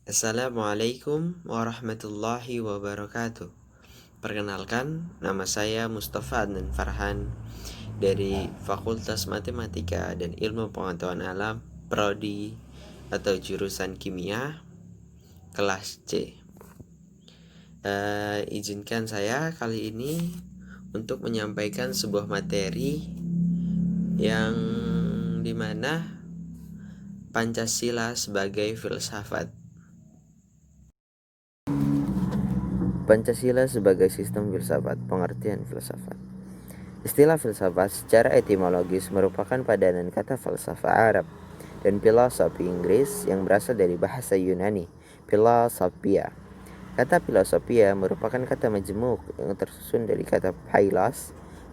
Assalamualaikum warahmatullahi wabarakatuh. Perkenalkan, nama saya Mustafa Adnan Farhan dari Fakultas Matematika dan Ilmu Pengetahuan Alam, Prodi atau jurusan Kimia, kelas C. Izinkan saya kali ini untuk menyampaikan sebuah materi yang dimana Pancasila sebagai filsafat. Pancasila sebagai sistem filsafat. Pengertian filsafat. Istilah filsafat secara etimologis merupakan padanan kata falsafah Arab dan filosofi Inggris yang berasal dari bahasa Yunani, philosophia. Kata filosofia merupakan kata majemuk yang tersusun dari kata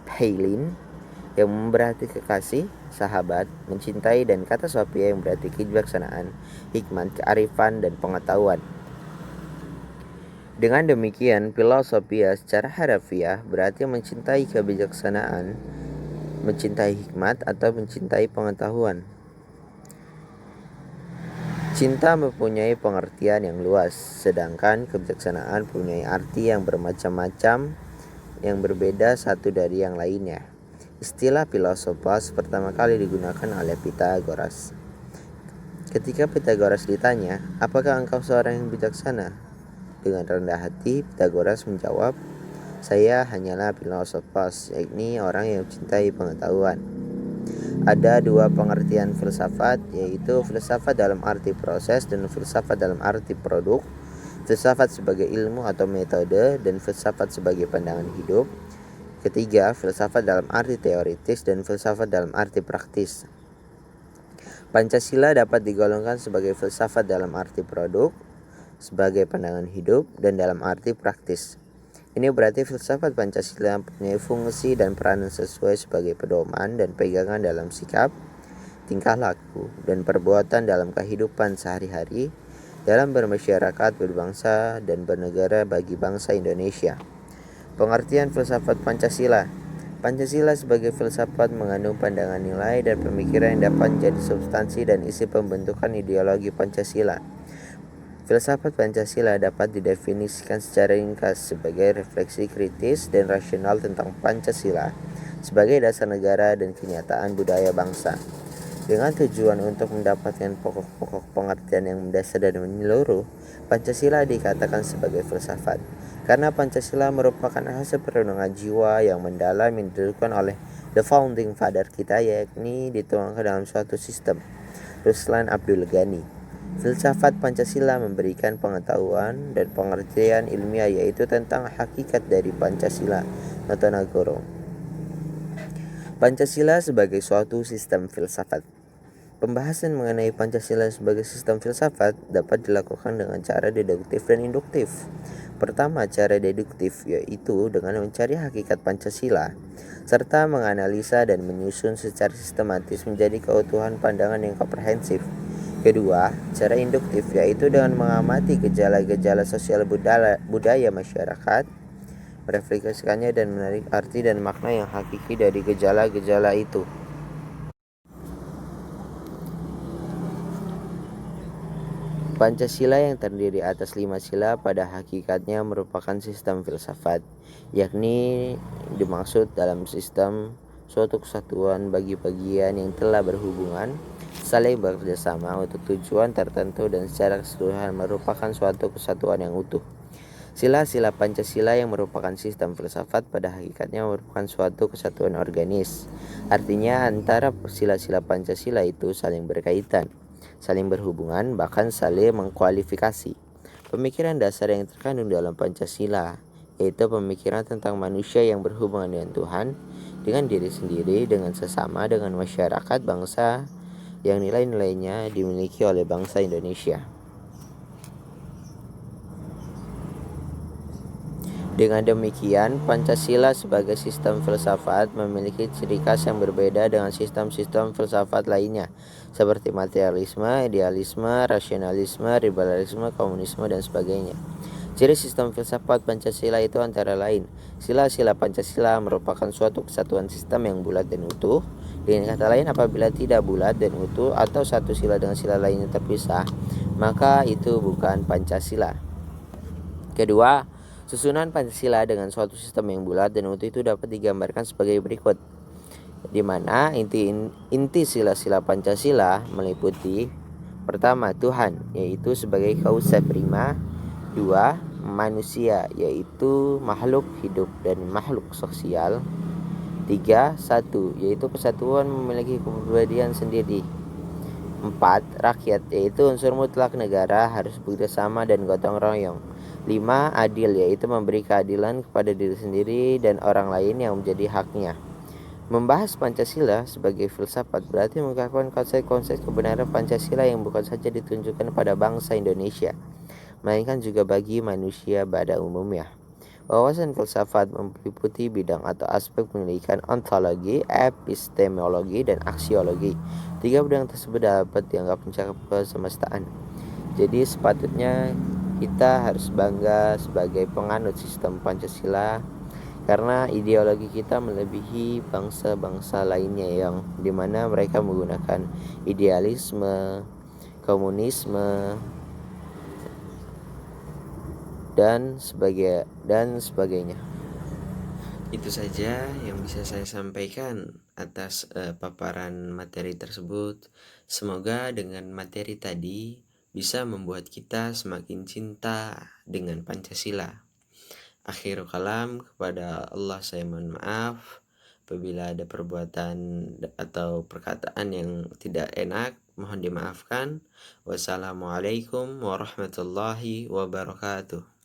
phailin yang berarti kekasih, sahabat, mencintai, dan kata sophia yang berarti kebijaksanaan, hikmat, kearifan, dan pengetahuan. Dengan demikian, filosofia secara harafiah berarti mencintai kebijaksanaan, mencintai hikmat, atau mencintai pengetahuan. Cinta mempunyai pengertian yang luas, sedangkan kebijaksanaan mempunyai arti yang bermacam-macam yang berbeda satu dari yang lainnya. Istilah filosofos pertama kali digunakan oleh Pythagoras. Ketika Pythagoras ditanya, "Apakah engkau seorang yang bijaksana?" Dengan rendah hati, Pythagoras menjawab, "Saya hanyalah filosofos, yakni orang yang mencintai pengetahuan." Ada dua pengertian filsafat, yaitu filsafat dalam arti proses dan filsafat dalam arti produk. Filsafat sebagai ilmu atau metode dan filsafat sebagai pandangan hidup. Ketiga, filsafat dalam arti teoritis dan filsafat dalam arti praktis. Pancasila dapat digolongkan sebagai filsafat dalam arti produk, sebagai pandangan hidup, dan dalam arti praktis. Ini berarti filsafat Pancasila mempunyai fungsi dan peranan sesuai sebagai pedoman dan pegangan dalam sikap, tingkah laku, dan perbuatan dalam kehidupan sehari-hari, dalam bermasyarakat, berbangsa, dan bernegara bagi bangsa Indonesia. Pengertian filsafat Pancasila. Pancasila sebagai filsafat mengandung pandangan nilai dan pemikiran yang dapat menjadi substansi dan isi pembentukan ideologi Pancasila. Filsafat Pancasila dapat didefinisikan secara ringkas sebagai refleksi kritis dan rasional tentang Pancasila sebagai dasar negara dan kenyataan budaya bangsa. Dengan tujuan untuk mendapatkan pokok-pokok pengertian yang mendasar dan menyeluruh, Pancasila dikatakan sebagai filsafat. Karena Pancasila merupakan hasil perenungan jiwa yang mendalam yang ditentukan oleh the founding father kita, yakni dituangkan dalam suatu sistem. Ruslan Abdul Ghani. Filsafat Pancasila memberikan pengetahuan dan pengertian ilmiah, yaitu tentang hakikat dari Pancasila. Notonegoro. Pancasila sebagai suatu sistem filsafat. Pembahasan mengenai Pancasila sebagai sistem filsafat dapat dilakukan dengan cara deduktif dan induktif. Pertama, cara deduktif, yaitu dengan mencari hakikat Pancasila serta menganalisa dan menyusun secara sistematis menjadi keutuhan pandangan yang komprehensif. Kedua, cara induktif, yaitu dengan mengamati gejala-gejala sosial budaya masyarakat, merefleksikannya dan menarik arti dan makna yang hakiki dari gejala-gejala itu. Pancasila yang terdiri atas 5 sila pada hakikatnya merupakan sistem filsafat, yakni dimaksud dalam sistem suatu kesatuan bagi bagian yang telah berhubungan, saling bekerjasama untuk tujuan tertentu dan secara keseluruhan merupakan suatu kesatuan yang utuh. Sila-sila Pancasila yang merupakan sistem filsafat pada hakikatnya merupakan suatu kesatuan organis. Artinya antara sila-sila Pancasila itu saling berkaitan, saling berhubungan, bahkan saling mengkualifikasi. Pemikiran dasar yang terkandung dalam Pancasila yaitu pemikiran tentang manusia yang berhubungan dengan Tuhan, dengan diri sendiri, dengan sesama, dengan masyarakat, bangsa, yang nilai-nilainya dimiliki oleh bangsa Indonesia. Dengan demikian, Pancasila sebagai sistem filsafat memiliki ciri khas yang berbeda dengan sistem-sistem filsafat lainnya, seperti materialisme, idealisme, rasionalisme, liberalisme, komunisme, dan sebagainya. Ciri sistem filsafat Pancasila itu antara lain, sila-sila Pancasila merupakan suatu kesatuan sistem yang bulat dan utuh. Dengan kata lain, apabila tidak bulat dan utuh atau satu sila dengan sila lainnya terpisah, maka itu bukan Pancasila. Kedua, susunan Pancasila dengan suatu sistem yang bulat dan utuh itu dapat digambarkan sebagai berikut, di mana inti sila-sila Pancasila meliputi: pertama, Tuhan, yaitu sebagai causa prima. Dua, manusia, yaitu makhluk hidup dan makhluk sosial. Tiga, satu, yaitu kesatuan memiliki kepribadian sendiri. Empat, rakyat, yaitu unsur mutlak negara harus bekerjasama dan gotong royong. Lima, adil, yaitu memberi keadilan kepada diri sendiri dan orang lain yang menjadi haknya. Membahas Pancasila sebagai filsafat berarti mengungkapkan konsep-konsep kebenaran Pancasila yang bukan saja ditunjukkan pada bangsa Indonesia, melainkan juga bagi manusia pada umumnya. Wawasan filsafat meliputi bidang atau aspek pendidikan ontologi, epistemologi, dan aksiologi. Tiga bidang tersebut dapat dianggap mencakup kesemestaan. Jadi sepatutnya kita harus bangga sebagai penganut sistem Pancasila, karena ideologi kita melebihi bangsa-bangsa lainnya yang dimana mereka menggunakan idealisme, komunisme, dan sebagainya. Itu saja yang bisa saya sampaikan atas paparan materi tersebut. Semoga dengan materi tadi bisa membuat kita semakin cinta dengan Pancasila. Akhirul kalam, kepada Allah saya mohon maaf apabila ada perbuatan atau perkataan yang tidak enak, mohon dimaafkan. Wassalamualaikum warahmatullahi wabarakatuh.